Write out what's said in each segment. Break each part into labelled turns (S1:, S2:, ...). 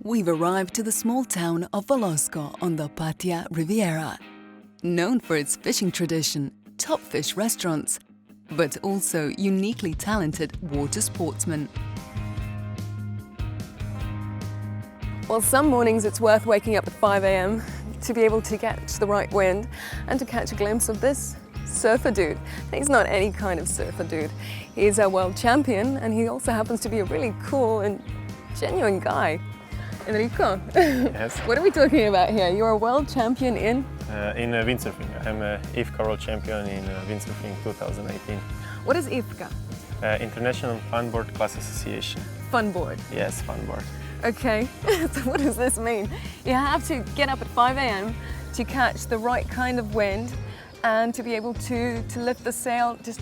S1: we've arrived to the small town of Velosko on the Opatija Riviera, known for its fishing tradition, top fish restaurants, but also uniquely talented water sportsmen.
S2: Well, some mornings it's worth waking up at 5 a.m. to be able to catch the right wind and to catch a glimpse of this surfer dude. He's not any kind of surfer dude. He's a world champion, and he also happens to be a really cool and genuine guy. Enrico,
S3: Yes.
S2: what are we talking about here? You're a world champion in?
S3: In windsurfing. I'm a IFCA world champion in windsurfing 2018.
S2: What is IFCA?
S3: International Funboard Class Association.
S2: Funboard.
S3: Yes, funboard.
S2: Okay, so what does this mean? You have to get up at 5 a.m. to catch the right kind of wind and to be able to lift the sail. Just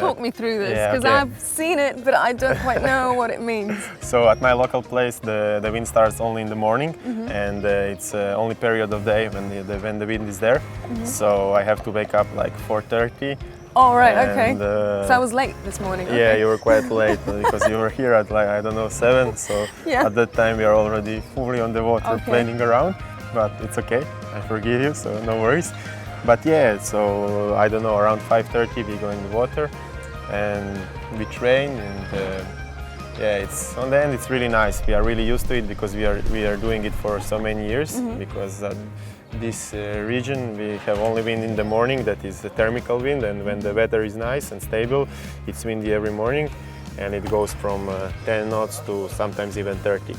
S2: talk me through this, because
S3: okay.
S2: I've seen it, but I don't quite know what it means.
S3: So at my local place, the wind starts only in the morning, and it's only period of day when the wind is there. So I have to wake up like 4:30.
S2: Oh, right, okay.
S3: And,
S2: So I was late this morning.
S3: Yeah,
S2: Okay.
S3: you were quite late because you were here at like, I don't know, 7. So
S2: Yeah.
S3: at that time we are already fully on the water
S2: Okay.
S3: playing around, but it's okay. I forgive you, so no worries. But yeah, so I don't know, around 5:30 we go in the water and we train, and yeah, it's on the end it's really nice. We are really used to it because we are doing it for so many years. Because this region we have only wind in the morning, that is a thermical wind, and when the weather is nice and stable, it's windy every morning, and it goes from 10 knots to sometimes even 30.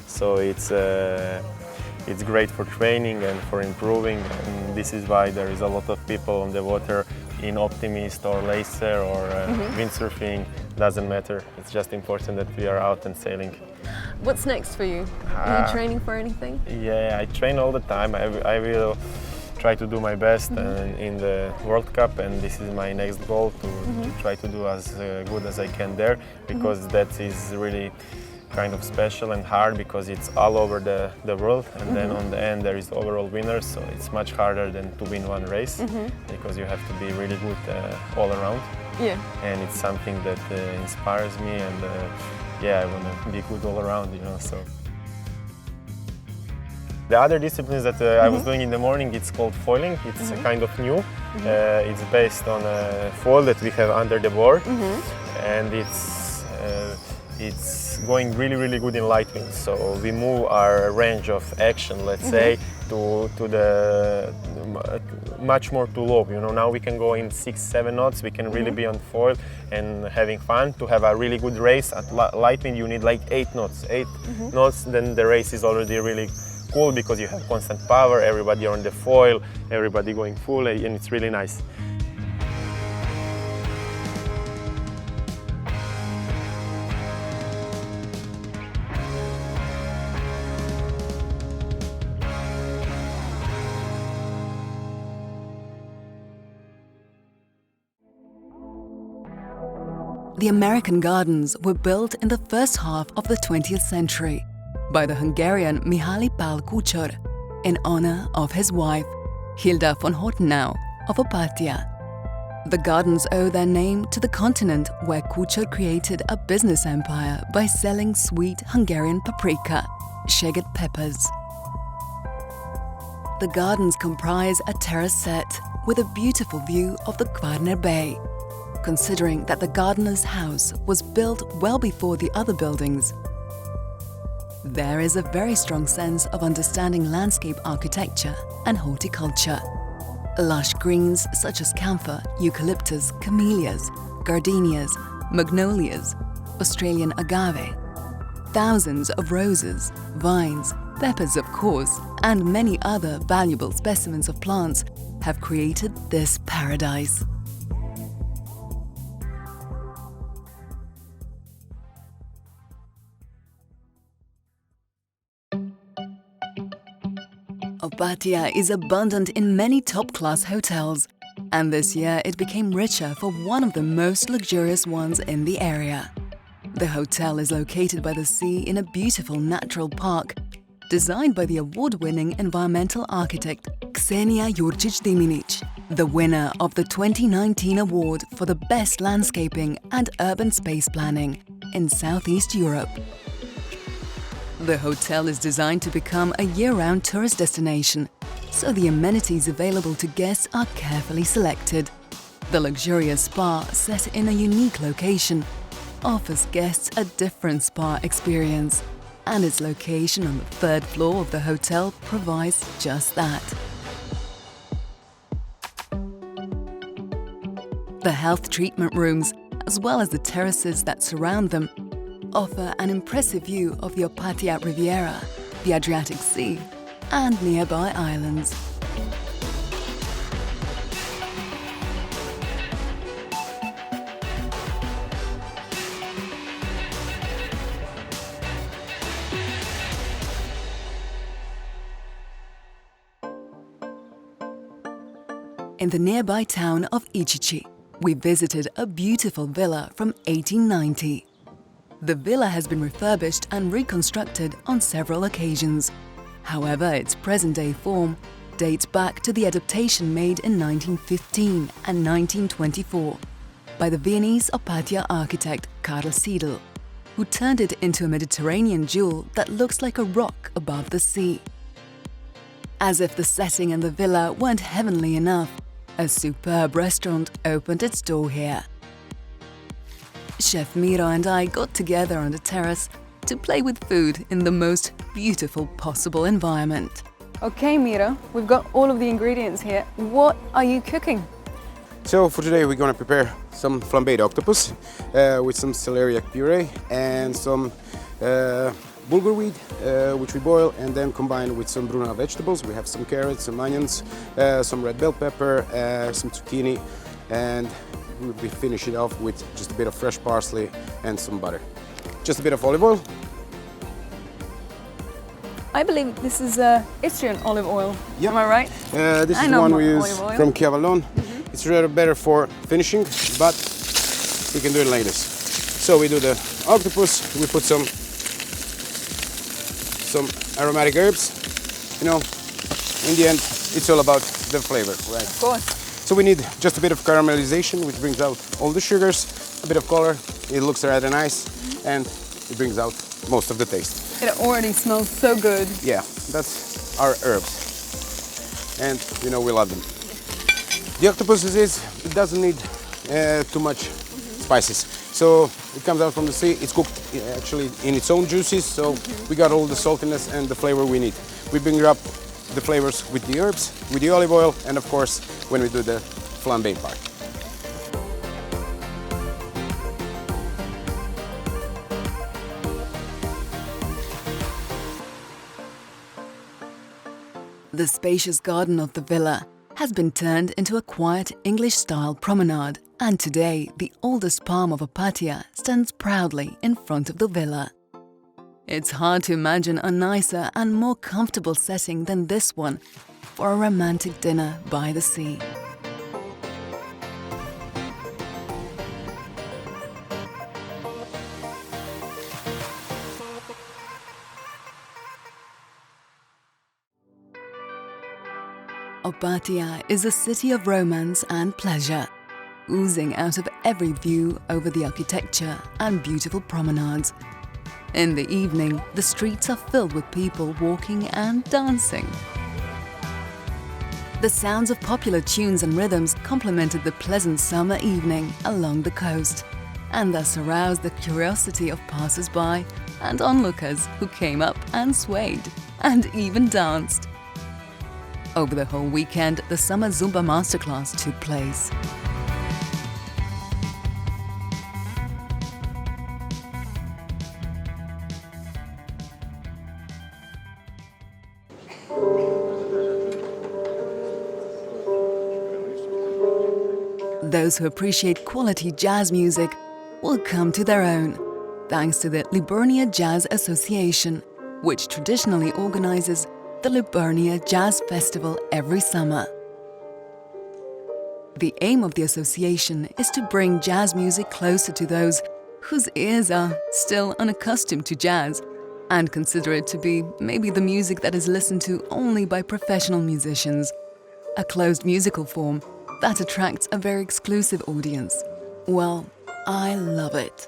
S3: So it's great for training and for improving, and this is why there is a lot of people on the water in Optimist or Laser or windsurfing. Doesn't matter, it's just important that we are out and sailing.
S2: What's next for you? Are you training for anything?
S3: Yeah, I train all the time. I will try to do my best in the World Cup, and this is my next goal to try to do as good as I can there, because that is really kind of special and hard, because it's all over the world, and then on the end there is overall winners, so it's much harder than to win one race, because you have to be really good all around.
S2: Yeah.
S3: And it's something that inspires me, and yeah, I want to be good all around, you know. So the other disciplines that I was doing in the morning, it's called foiling. It's kind of new. It's based on a foil that we have under the board, and it's going really good in light winds. So we move our range of action, let's say, to the much more to low. You know, now we can go in 6-7 knots. We can really be on foil and having fun. To have a really good race at light wind, you need like 8 knots. 8 knots, then the race is already really cool, because you have constant power. Everybody on the foil, everybody going full, and it's really nice.
S1: The American Gardens were built in the first half of the 20th century by the Hungarian Mihály Pál Kucsor in honor of his wife, Hilda von Hortenau of Opatija. The gardens owe their name to the continent where Kucsor created a business empire by selling sweet Hungarian paprika, Szeged peppers. The gardens comprise a terrace set with a beautiful view of the Kvarner Bay, considering that the gardener's house was built well before the other buildings. There is a very strong sense of understanding landscape architecture and horticulture. Lush greens such as camphor, eucalyptus, camellias, gardenias, magnolias, Australian agave, thousands of roses, vines, peppers of course, and many other valuable specimens of plants have created this paradise. Opatija is abundant in many top-class hotels, and this year it became richer for one of the most luxurious ones in the area. The hotel is located by the sea in a beautiful natural park, designed by the award-winning environmental architect Ksenia Jurčić-Diminić, the winner of the 2019 award for the best landscaping and urban space planning in Southeast Europe. The hotel is designed to become a year-round tourist destination, so the amenities available to guests are carefully selected. The luxurious spa, set in a unique location, offers guests a different spa experience, and its location on the third floor of the hotel provides just that. The health treatment rooms, as well as the terraces that surround them, offer an impressive view of the Opatija Riviera, the Adriatic Sea, and nearby islands. In the nearby town of Ičići, we visited a beautiful villa from 1890. The villa has been refurbished and reconstructed on several occasions. However, its present-day form dates back to the adaptation made in 1915 and 1924 by the Viennese Opatija architect Karl Seidl, who turned it into a Mediterranean jewel that looks like a rock above the sea. As if the setting and the villa weren't heavenly enough, a superb restaurant opened its door here. Chef Miro and I got together on the terrace to play with food in the most beautiful possible environment.
S2: Okay, Miro, we've got all of the ingredients here. What are you cooking?
S4: So for today we're going to prepare some flambéed octopus with some celeriac puree and some bulgur wheat, which we boil and then combine with some bruna vegetables. We have some carrots, some onions, some red bell pepper, some zucchini, and we finish it off with just a bit of fresh parsley and some butter. Just a bit of olive oil.
S2: I believe this is Istrian olive oil.
S4: Yeah.
S2: Am I right?
S4: This
S2: I
S4: is the
S2: know
S4: one we
S2: olive
S4: use
S2: oil.
S4: from Chiavalon. It's rather better for finishing, but we can do it like this. So we do the octopus, we put some aromatic herbs. You know, in the end, it's all about the flavor, right?
S2: Of course.
S4: So we need just a bit of caramelization, which brings out all the sugars, a bit of color. It looks rather nice, and it brings out most of the taste.
S2: It already smells so good.
S4: Yeah, that's our herbs, and you know we love them. The octopus it doesn't need too much spices. So it comes out from the sea, it's cooked actually in its own juices, so we got all the saltiness and the flavor we need. We bring up the flavors with the herbs, with the olive oil, and of course when we do the flambé part.
S1: The spacious garden of the villa has been turned into a quiet English-style promenade, and today the oldest palm of Opatija stands proudly in front of the villa. It's hard to imagine a nicer and more comfortable setting than this one for a romantic dinner by the sea. Opatija is a city of romance and pleasure, oozing out of every view over the architecture and beautiful promenades. In the evening, the streets are filled with people walking and dancing. The sounds of popular tunes and rhythms complemented the pleasant summer evening along the coast, and thus aroused the curiosity of passers-by and onlookers who came up and swayed and even danced. Over the whole weekend, the summer Zumba masterclass took place. Those who appreciate quality jazz music will come to their own, thanks to the Lavernia Jazz Association, which traditionally organizes the Lavernia Jazz Festival every summer. The aim of the association is to bring jazz music closer to those whose ears are still unaccustomed to jazz and consider it to be maybe the music that is listened to only by professional musicians, a closed musical form that attracts a very exclusive audience. Well, I love it.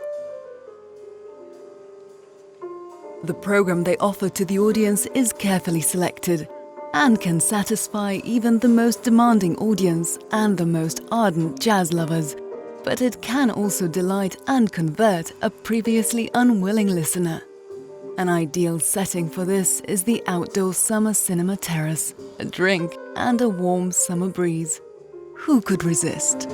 S1: The program they offer to the audience is carefully selected and can satisfy even the most demanding audience and the most ardent jazz lovers. But it can also delight and convert a previously unwilling listener. An ideal setting for this is the outdoor summer cinema terrace, a drink and a warm summer breeze. Who could resist?